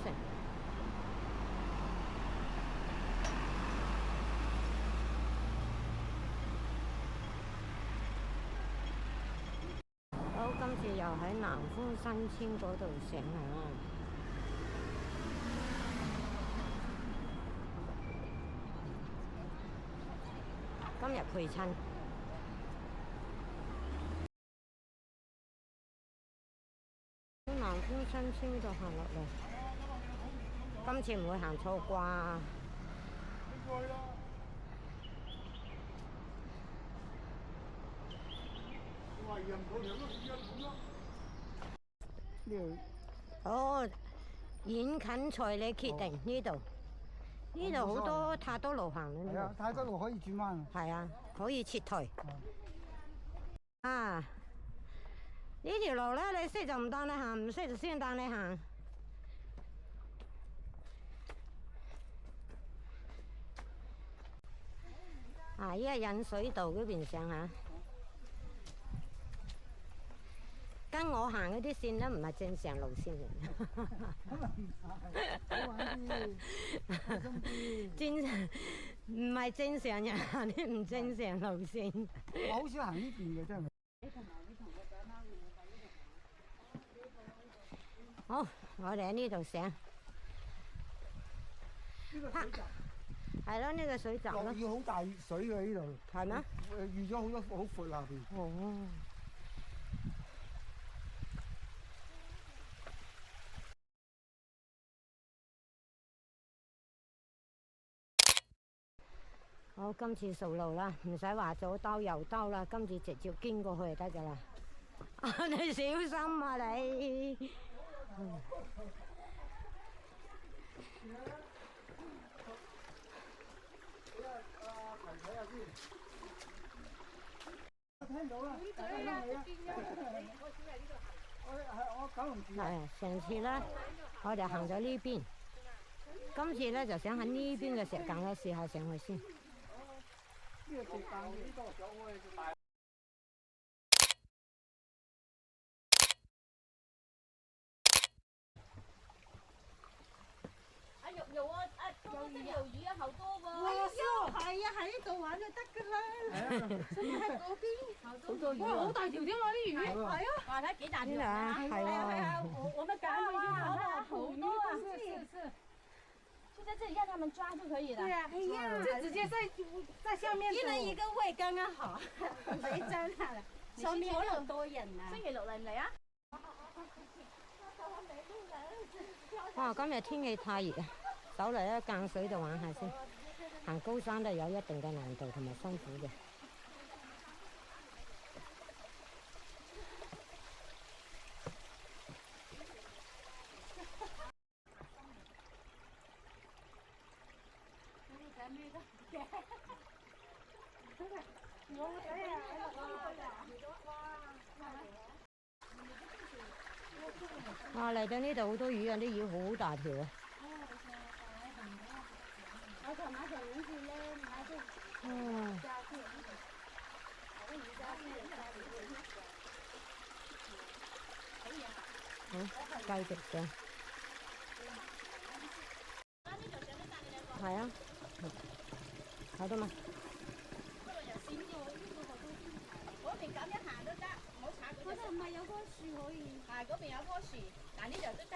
城。好，今次又喺南豐新村嗰度醒啊！今日陪襯。南豐新村度行落嚟，今次唔會行錯啩？哦，遠近隨你決定呢度。呢度好多太多路行啦。係啊，太多路可以轉彎。係啊，可以撤退。啊！呢條路咧，你識就唔當你行，唔識就先當你行。啊！依家引水道嗰邊上下，跟我行嗰啲線咧唔係正常路線嚟。正唔係正常人行啲唔正常路線。我好少行呢邊嘅真係。好，我哋喺呢度上。呢個水閘係咯，呢個水閘咯。落雨好大水嘅呢度。係咩？預咗好多好闊下邊。哦。好，今次順路啦，唔使話左兜右兜啦，今次直接經過去就得㗎啦。啊，你小心啊你！聽到啦，我九龍住。係上次咧，我哋行咗呢邊，今次咧就想喺呢邊嘅石澗咧試下上去先。呢個石澗呢個上去就大。有啊，多啲魷魚啊，好多喎。係啊，喺呢度玩就得㗎啦。真係喺嗰邊，好多魚。哇，好大條添啊啲魚。係啊。哇，睇幾大條啊！係啊。我們趕緊好多啊！就在這裡讓他們抓就可以了。對啊，就直接在下面。一人一個位剛剛好，沒爭下了。上面好多人啊。星期六嚟唔嚟啊？哇！今日天氣太熱啊，走嚟咧間水度玩下先。行高山都有一定嘅難度同埋辛苦嘅。哇！嚟到呢度好多魚啊，啲魚好大條啊！好，繼續上。係啊，好得嘛？嗰邊咁樣行都得，唔好踩嗰隻。嗰度唔係有棵樹可以？係嗰邊有棵樹，但呢度都得。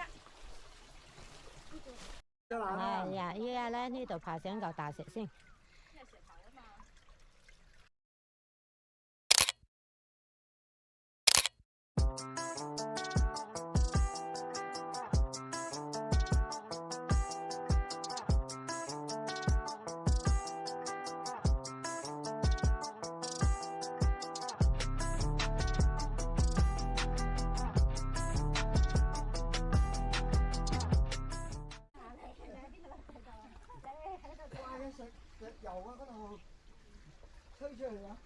係呀，依家咧呢度爬上嚿大石先。油啊嗰度吹出嚟啊！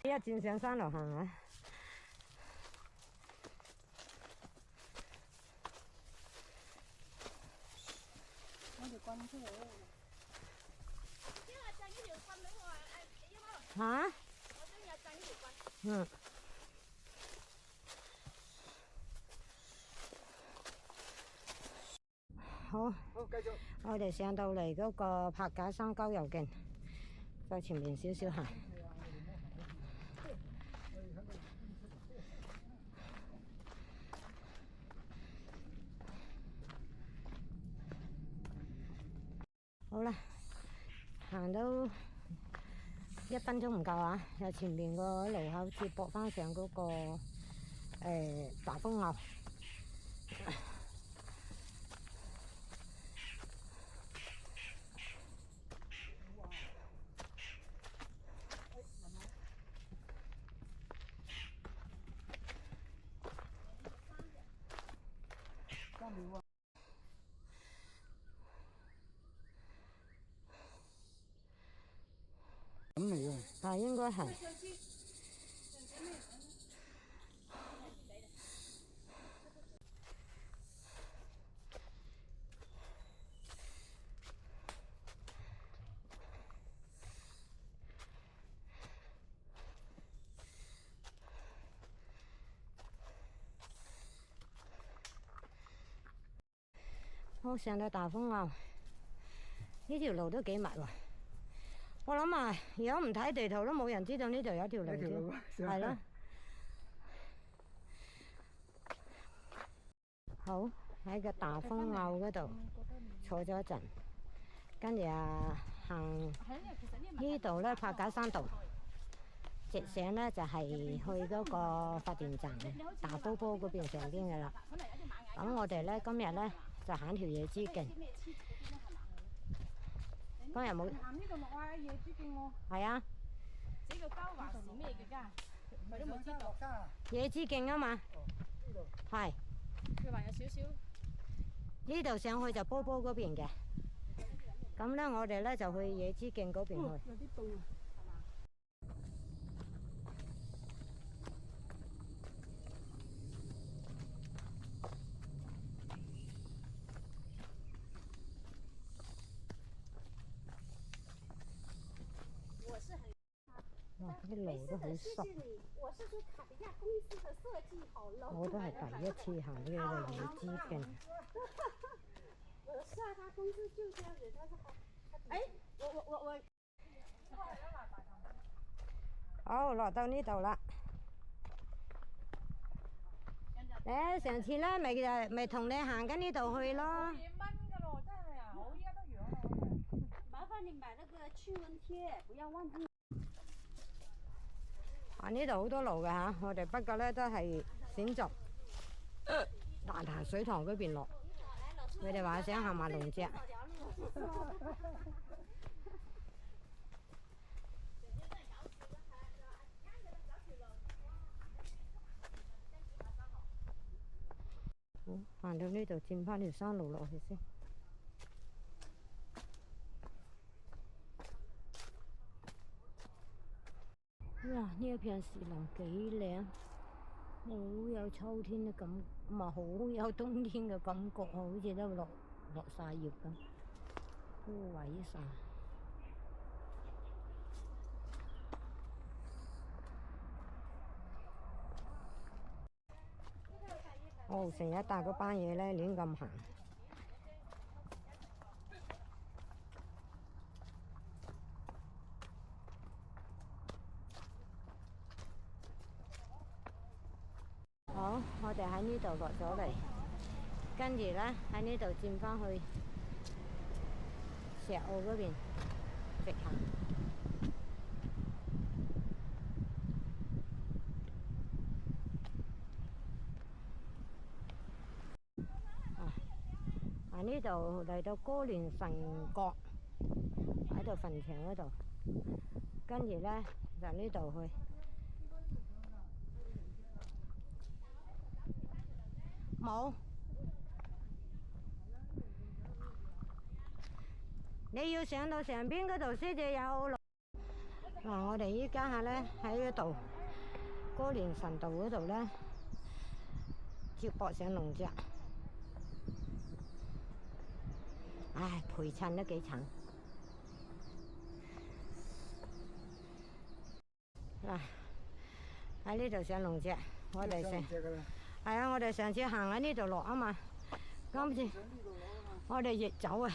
一轉上山路行啊！我條棍出嚟啦！嚇？嗯。好，我哋上到嚟嗰個柏架山郊遊徑，再前面少少行。好啦，行到1分鐘唔夠啊！由前面個路口接駁翻上嗰個大風坳。咁嚟嘅，係應該係。好，上到大風坳，呢條路都幾密喎。我諗啊，如果唔睇地圖都冇人知道呢度有條路添，係咯。好，喺個大風坳嗰度坐咗一陣，跟住啊行呢度咧柏架山道，直上咧就係去嗰個發電站大埔埔嗰邊上邊嘅啦。咁我哋咧今日咧就行條野豬徑。今日冇。行呢度落啊，野豬徑喎。係啊。呢個交話是咩嘅㗎？佢都冇知道。野豬徑啊嘛。係。佢話有少少。呢度上去就煲煲嗰邊嘅。咁咧，我哋咧就去野豬徑嗰邊去。有啲凍啊。哇！啲路都好濕。我都係第一次行呢個野豬徑。是啊，他公司就這樣子，他是哎，我。好，落到呢度啦。上次咧咪同你行緊呢度去咯。2蚊㗎咯，真係啊！我依家都養咯。麻煩你買那個驅蚊貼，不要忘記。呢度好多路㗎嚇，我哋不過咧都係選擇大潭水塘嗰邊落。佢哋話想行埋龍脊。行到呢度轉翻條山路落去先。哇！呢一片樹林幾靚，好有秋天嘅感覺，唔係好有冬天嘅感覺，好似都落晒葉咁，枯萎晒。哦，成日帶嗰班嘢咧亂咁行。好，我哋喺呢度落咗嚟，跟住咧喺呢度轉翻去石澳嗰邊直行。喺呢度嚟到歌連臣角，喺度墳場嗰度，跟住咧就呢度去。冇，你要上到上邊嗰度先至有路。嗱，我哋依家下咧喺嗰度歌連臣道嗰度咧接駁上龍脊，唉，陪襯都幾慘。嗱，喺呢度上龍脊，我哋係啊，我哋上次行喺呢度落啊嘛，今次我哋逆走啊。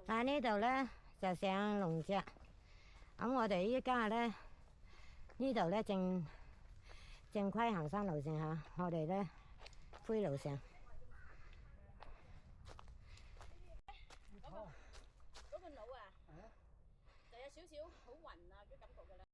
喺呢度咧就上龍脊，咁我哋依家咧呢度咧正規行山路線嚇，我哋咧灰路上。嗰個腦啊，就有少少好暈啊嘅感覺㗎啦。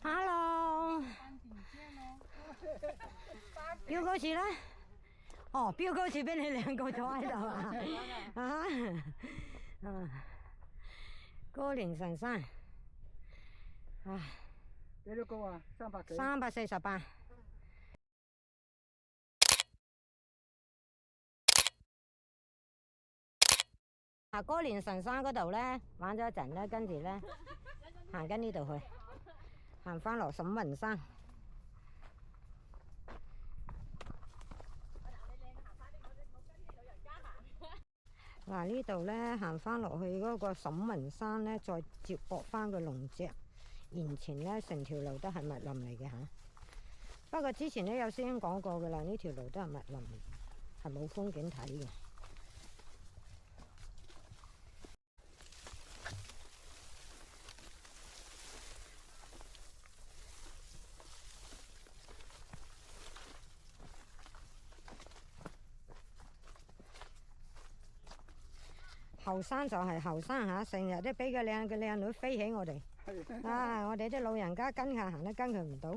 Hello，標高柱咧？哦，標高柱俾你兩個坐喺度啊！歌連臣山，唉，幾多高啊？300幾348。歌連臣山嗰度咧玩咗一陣咧，跟住咧行緊呢度去，行翻落沈雲山。嗱，呢度咧行翻落去嗰個沈雲山咧，再接駁翻個龍脊，沿前咧成條路都係密林嚟嘅嚇。不過之前咧有師兄講過㗎啦，呢條路都係密林，係冇風景睇嘅。後生就係後生嚇，成日都俾個靚女飛起我哋。啊！我哋啲老人家跟下行都跟佢唔到。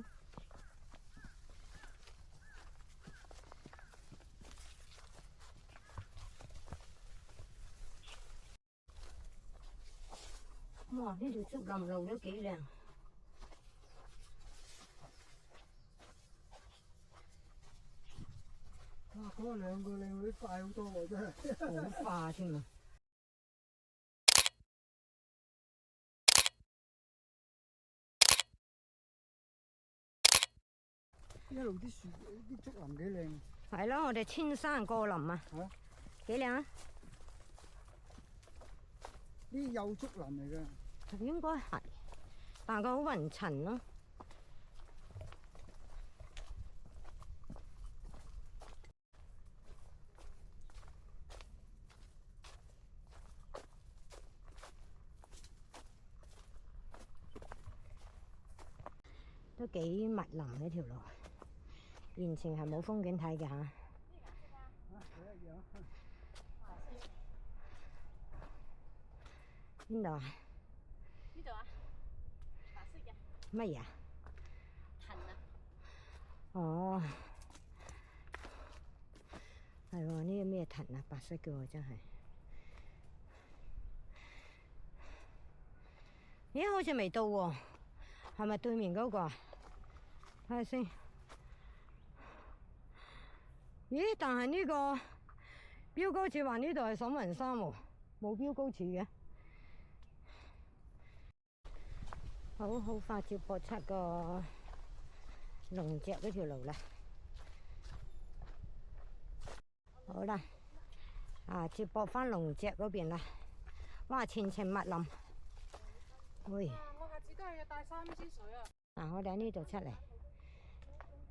哇！呢條竹林路都幾靚。哇！嗰兩個靚女快好多喎，真係。好化添啊！一路啲樹啲竹林幾靚。係咯，我哋千山過林啊！幾靚啊！啲幼竹林嚟㗎。應該係，但係佢好雲層咯。都幾密林呢條路，完全係冇風景睇嘅嚇。邊度啊？呢度啊，白色嘅。乜嘢啊？藤啊！哦，係喎，呢個咩藤啊？白色嘅喎，真係。咦，好似未到喎，係咪對面嗰個啊？睇下先。咦，但係呢個標高柱話呢度係沈雲山喎，冇標高柱嘅。好快接駁出個龍脊嗰條路啦。好啦，接駁翻龍脊嗰邊啦。哇，前程密林。喂！我下次都係要帶3支水啊！嗱，我哋喺呢度出嚟。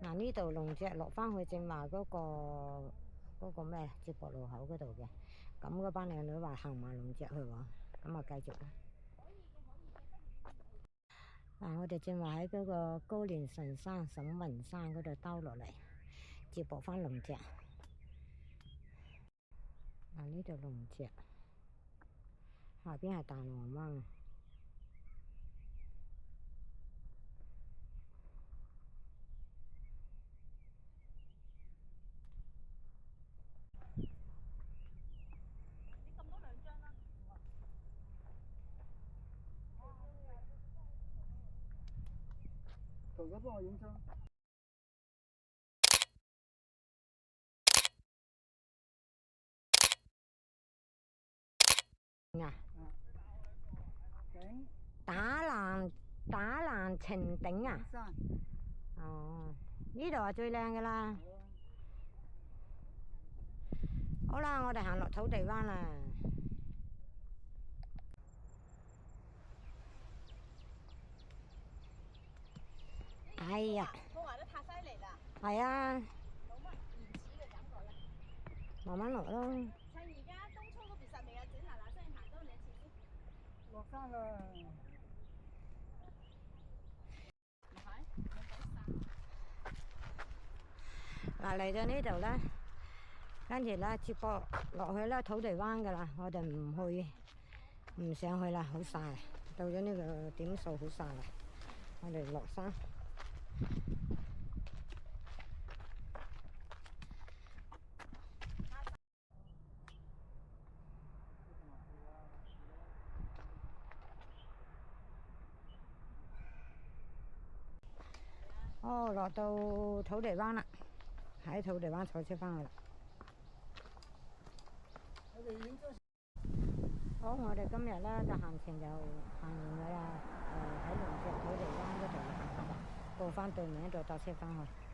嗱，呢度龍脊落翻去正話嗰個咩接駁路口嗰度嘅。咁嗰班靚女話行埋龍脊去喎，咁啊繼續啦。我哋正話喺嗰個歌連臣山、沈雲山嗰度兜落嚟，接駁翻龍脊。呢度龍脊，下邊係大浪灣。哥哥幫我影張。啊！頂打爛程頂啊！山。哦，呢度係最靚噶啦。好啦，我哋行落土地灣啦。哎呀！我話得太犀利啦。係啊，冇乜原始嘅感覺啦。慢慢落咯。趁而家東涌嗰邊實未有整，嗱嗱聲行多2次先。落山啦！嗱，嚟到呢度咧，跟住咧接駁落去咧土地灣噶啦，我哋唔上去啦，好曬，到咗呢個點數好曬啦，我哋落山。哦，落到土地灣啦，喺土地灣坐車翻去啦。好，我哋今日咧嘅行程就行完㗎啦。喺龍脊土地灣嗰度過翻對面度搭車翻去。